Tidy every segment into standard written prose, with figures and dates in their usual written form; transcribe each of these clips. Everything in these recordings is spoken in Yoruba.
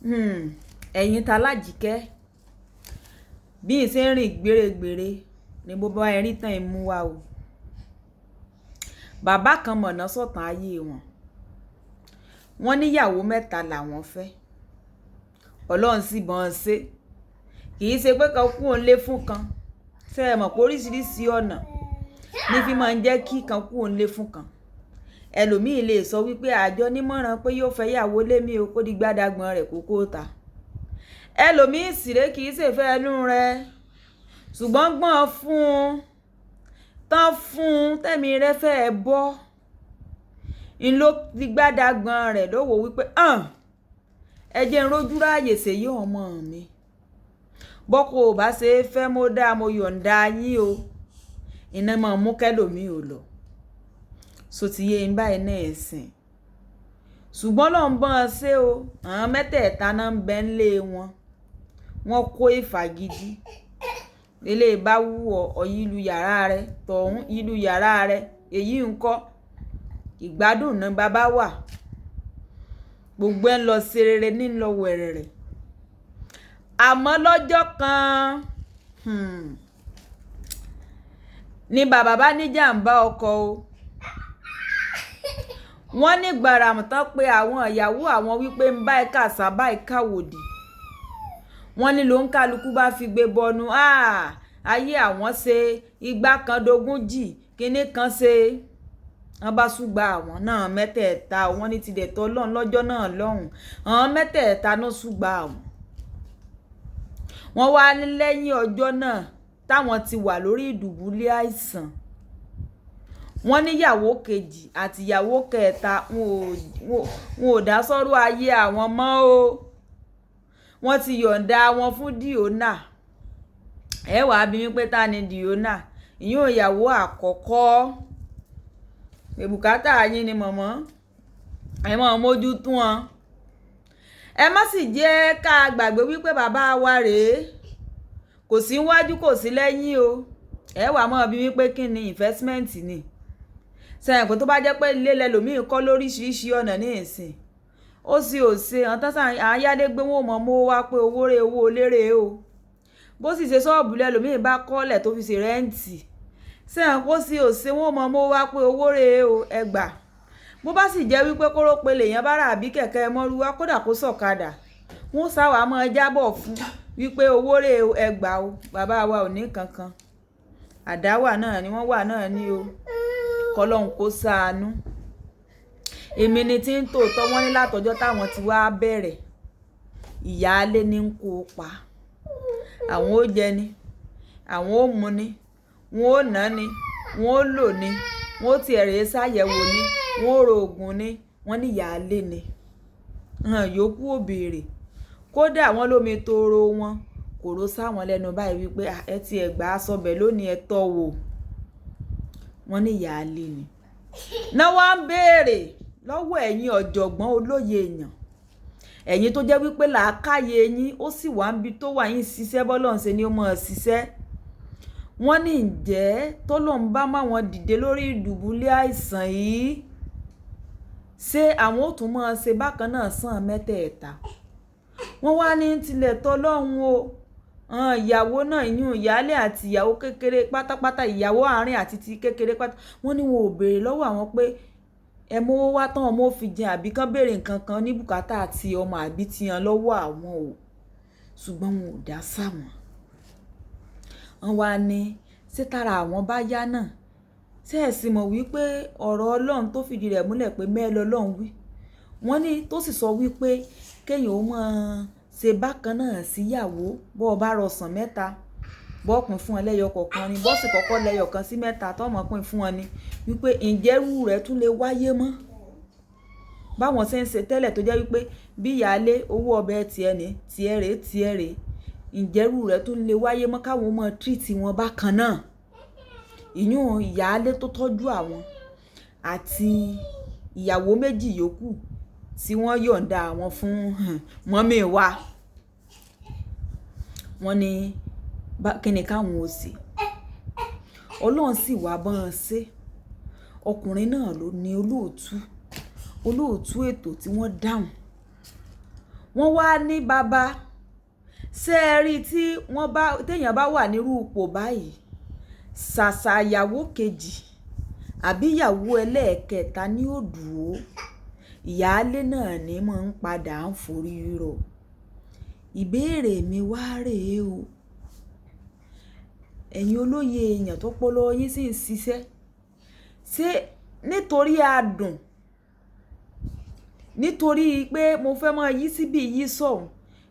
ẹ̀yin ta Lájíkẹ́ bí n ṣe ń rìn gbèrègbèrè ni bó bá ẹrí tán ìmú wa o. Bàbá kan mọ̀nà sọ̀tàn ayé wọ́n níyàwó mẹ́ta làwọn fẹ́, Ọlọ́run sì bọ́n ṣe. Kì í ṣe pé kan kú òun lé fún kan, ṣe é mọ̀ pé oríṣiríṣi ọ̀nà ní fi máa ń jẹ́ kí kan kú òun lé fún kan. Ẹlòmíì lè sọ wípé àjọ nímọ̀ràn pé yóò fẹ́ yàwó lé mi o, kó di gbádàgbọ́n rẹ̀ kókó ta. Ẹlòmíì sìré kì í ṣe fẹ́ ẹnu rẹ̀, ṣùgbọ́n gbọ́n fún un tán fún un tẹ̀mí rẹ̀ fẹ́ bọ́ ń ló di gbádàgbọ́n rẹ̀ lówó wípé ẹ jẹ́ ń rójú ráàyè ṣèyí ọmọ mi, bọ́kọ ò bá ṣe é fẹ́ mo dá mo yọ̀ǹda yín o, iná máa mú kẹ́lòmíì ò lọ. So ti yé ń báyìí náà ẹ̀sìn, ṣùgbọ́n ló ń bọ́n ṣe o. Àwọn mẹ́tẹ̀ẹ̀ta náà ń bẹ ńlé wọ́n kó ìfàgídí. Ilé bá wú ọ ìlú yàrá rẹ, tọ̀hún ìlú yàrá rẹ, èyí ń kọ́ ìgbádùn náà bàbá wà. Gbogbo ẹ̀ ń lọ ṣe rere ní lọ wẹ̀rẹ̀ rẹ̀. Àmọ́ lọ́jọ́ kan ni bàbá bá ní jàǹbá ọkọ̀ o. Wọ́n ní gbàràmù tán pé àwọn ìyàwó àwọn wípé ń bá ẹ̀ka sábà ìkàwòdì. Wọ́n ní ló ń kálukú bá fi gbé bọnu. Ayé àwọn ṣe igbá kan dógún jì, kinní kan ṣe. Wọ́n bá ṣùgbà àwọn náà mẹ́tẹ̀ẹ̀ta. Wọ́n ní tilẹ̀ tọ́ lọ́hùn lọ́jọ́ náà lọ́hùn. Àwọn mẹ́tẹ̀ẹ̀ta náà ṣùgbà àwọn. Wọ́n wá ní lẹ́yìn ọjọ́ náà táwọn ti wà lórí ìdùbúlẹ̀ àìsàn. Wọ́n níyàwó kejì àti ìyàwó kẹta wọn ò dá sọ́rọ̀ ayé àwọn mọ́ o. Wọ́n ti yọ̀ǹda wọn fún Dìónà. Ẹ wàá bí mi pé ta ni Dìónà? Ìyún ìyàwó àkọ́kọ́. Bùkátà yín ni mọ̀mọ́. Ẹ máa mójú tún wọn. Ẹ má sì jẹ́ ká gbàgbé wípé bàbá wa rèé. Kò sí wájú kò sí lẹ́yìn o. Ẹ wàá mọ̀ bí mi pé kí ni investment ni. Sẹ́yìn kò tó bá jẹ́ pé ilé lẹ́lòmíì kọ́ lóríṣiríṣi ọ̀nà ní ìsìn. Ó sì ò ṣe àtàtà ayálégbé wọn mọ̀ mọ́ wá pé owó rẹ̀ owó lérè o. Bó sì ṣe ṣọ́ọ̀bù lẹ́lòmíì bá kọ́lẹ̀ tó fi ṣe rẹ́ǹtì. Sẹ́yìn kó sì ò ṣe wọn mọ̀ mọ́ wá pé owó rẹ̀ o ẹgbà. Bó bá sì jẹ́ wípé kóró pe lèèyàn bá rà àbí kẹ̀kẹ́ mọ́rúwá kódà kó sọ̀kadà. Wọ́n sáwà máa jábọ̀ fún wípé owó rẹ̀ o ẹgbà o. Bàbá wa ò ní kankan. Àdáwà náà ni wọ́n wà náà ní o. Kọ́lọ́hun kó ṣàánú. Èmi ni tí ń tòótọ́ wọ́n ní látọjọ́ táwọn ti wá bẹ̀rẹ̀. Ìyáálé ní ń kó pa. Àwọn ó jẹ ni, àwọn ó mu ni, wọ́n ó ná ni, wọ́n ó lò ni, wọ́n ó ti ẹ̀rẹ̀ ṣàyẹ̀wò ni, wọ́n ó ro ògùn ni, wọ́n ní ìyáálé ni. Yòókù ò béèrè. Kódà wọ́n lómi toro wọn kò ró sáwọn lẹ́nu báyìí wípé ẹ ti ẹ̀gbà sọbẹ̀ lónìí ẹ tọ́ wò. Wọ́n ní ìyáálé ni. Náà wá ń béèrè lọ́wọ́ ẹ̀yin ọ̀jọ̀gbọ́n olóye èèyàn. Ẹ̀yin tó jẹ́ wípé làákàyè yín ó sì wà níbi tó wà yín ṣiṣẹ́ bọ́lọ́run ṣe ni ó mọ̀ ṣiṣẹ́. Wọ́n ní ǹjẹ́ tọ́lọ́run bá máa wọn dìde lórí ìdùbúlẹ̀ àìsàn yìí. Ṣé àwọn ó tún máa ṣe bákan náà sàn mẹ́tẹ̀ẹ̀ta? Wọ́n wá ní tilẹ̀ tọ́lọ́run o. Ìyàwó náà ìyún ìyálé àti ìyàwó kékeré pátápátá, ìyàwó àárín àti ti kékeré pátá. Wọ́n ní wọn ò béèrè lọ́wọ́ àwọn pé ẹ mówó wá tán ọmọ ó fi jẹun àbí kán béèrè nǹkan kan ní bùkátà àti ọmọ àbí tiyan lọ́wọ́ àwọn o. Ṣùgbọ́n wọn ò dá sáwọn. Wọ́n wá ní ṣé tára àwọn bá yá náà. Ṣé ẹ sì mọ̀ wípé ọ̀rọ̀ Ọlọ́run tó fìdí rẹ̀ múlẹ̀ pé mẹ́ẹ̀ lọ́lọ́run wí. Wọ́n ní tó sì sọ wípé kéèyàn ó máa ṣe bákan náà síyàwó bó o bá rọsàn mẹ́ta bọ́ọ̀pin fún ẹ lẹ́yọ kọ̀ọ̀kan ni bọ́ọ̀sì kọ́kọ́ lẹ́yọ kan sí mẹ́ta tọ́mọ̀ pín fún ọ ni wípé ìjẹ́rú rẹ̀ tún lè wáyé mọ́. Báwọn ṣe ń ṣe tẹ́lẹ̀ tó jẹ́ wípé bí ìyáálé owó ọbẹ̀ tiẹ̀ ní tiẹ̀ rèé ìjẹ́rú rẹ̀ tún lè wáyé mọ́ káwọn ọmọ tírìtì wọn bákan náà. Ìyún ìyáálé tó tọ́jú àwọn àti ìyàwó méjì yòókù tí wọ́n yọ̀ǹda àwọn fún mọ́mì wa. Wọ́n ní kí ni káwọn ó ṣe. Ọlọ́run sì wá bọ́n ṣe. Ọkùnrin náà ló ní olóòtú ètò tí wọ́n dáhùn. wọ́n wá ní bàbá ṣé ẹ rí tí téèyàn bá wà nírú ipò báyìí ṣàṣà ìyàwó kejì àbí ìyàwó ẹlẹ́ẹ̀kẹta ní òdùó ìyáálé náà ní mọ̀ ń padà ń forí rọ̀. Ìbéèrè mi wá rèé o, ẹ̀yin olóye èèyàn tó pọlọ yín sì ń ṣiṣẹ́, ṣé nítorí adùn, nítorí pé mo fẹ́ mọ yí síbi yí sọ̀hún,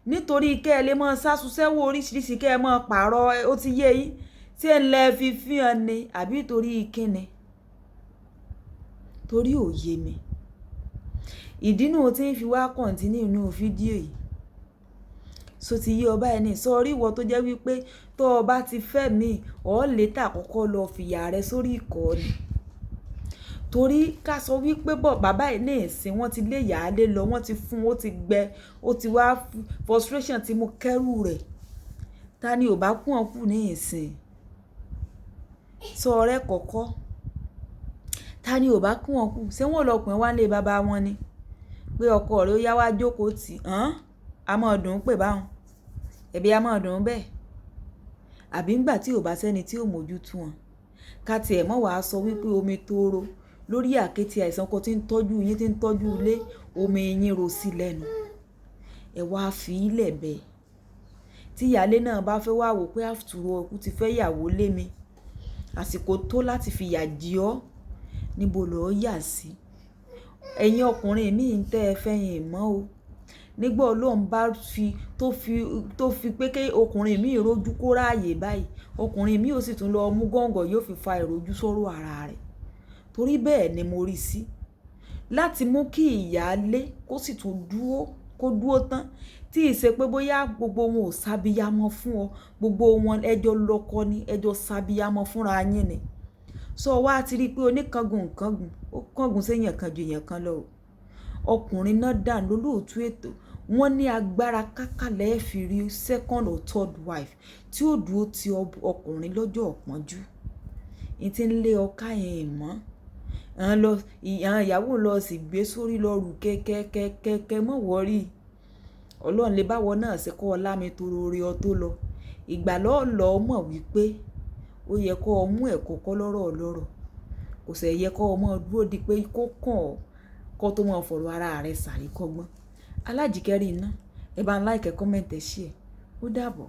nítorí kẹ́ ẹ lè mọ sáṣuṣẹ́wó oríṣiríṣi kẹ́ ẹ mọ pààrọ̀ ó ti yé yín tí ẹ ń lẹ fi fi hàn ni àbí torí kíni? Torí òye mi. Ìdí nù tí ń fi wá kọ̀ǹtínú nínú fídíò yìí. So ti yé ọba ẹni sọrí ìwọ tó jẹ́ wípé tó o bá ti fẹ́ mi ọ̀ létà kọ́kọ́ lọ fìyà rẹ sórí ìkọ́ni. Torí ká sọ wípé bàbá ẹ̀ ní ìsìn wọ́n ti lé ìyáálé lọ, wọ́n ti fún, ó ti gbẹ, ó ti wá frustration tí mo kẹ́rù rẹ̀. Ta ni ò bá kún ọkù ní ìsìn? Sọ ọ̀rẹ́ kọ̀kọ́. Ta ni ò bá kún ọkù? Ṣé wọ́n lọ pín wá lé bàbá wọn ni? Pé ọkọ rẹ̀ ó yá wá jókòó tì hàn? A máa dùn pé báwọn. Ẹ̀bí a máa dùn bẹ́ẹ̀. Àbí ńgbà tí ò bá sẹ́ni tí ò mójútó wọn. Ká tiẹ̀ mọ́ wàá sọ wípé omi tóóró lórí àkéte àìsàn kan tí ń tọ́jú yín tí ń tọ́jú ilé, omi yín ro sí lẹ́nu. Ẹ wá fi ilẹ̀ bẹ́ẹ̀. Tí ìyáálé náà bá fẹ́ wá wò pé after all ó ti fẹ́ ìyàwó lé mi, àsìkò tó láti fi yà jí ọ́, níbo lọ yà sí? Ẹ̀yin ọkùnrin míì ń tẹ́ ẹ fẹ́yìn mọ́ o. Nígbà Ọlọ́run bá tó fi pé kí ọkùnrin míì rojú kó ráàyè báyìí, ọkùnrin míì ó sì tún lọ mú gọ́ngọ̀ yóò fi fa ìrojú sọ́rọ̀ ara rẹ̀. Torí bẹ́ẹ̀ ni mo rí sí. Láti mú kí ìyáálé kó sì tún dúró tán, tí ì ṣe pé bóyá gbogbo wọn ò sábíyamọ fún ọ, gbogbo wọn ẹjọ́ lọ́kọ ni, ẹjọ́ sábíyamọ fúnra yín ni. Sọ wá ti rí pé oníkangun nkangun, ó kángun séèyàn kan ju èèyàn kan lọ. Ọkùnrin náà dàn lólóòtú ètò. Wọ́n ní agbára kákàlẹ̀ fi rí second or third wife tí ó dúró ti ọkùnrin lọ́jọ́ ọ̀pọ̀njú. Ìtí ń lé ọká yẹn mọ́. Àwọn ìyàwó lọ sì gbé sórí lọ́rù kẹ́kẹ́kẹ́kẹ́ mọ́ wọ́rí. Ọlọ́run lè báwọ náà ṣe kọ́ ọlá mi tó rore ọ tó lọ. Ìgbà lọ́ọ̀lọ́ mọ̀ wípé ó yẹ kó o mú ẹ̀kọ́ kọ́ lọ́rọ̀ ọlọ́rọ̀. Kò sì yẹ kó o mọ dúró di pé kó kàn ọ́ kó tó mọ fọ̀rọ̀ ara rẹ̀ sàrí kọ́gbọ́n. Alájìkẹ́rì iná, ẹ bá ń like, comment, share. Ó dàbọ̀.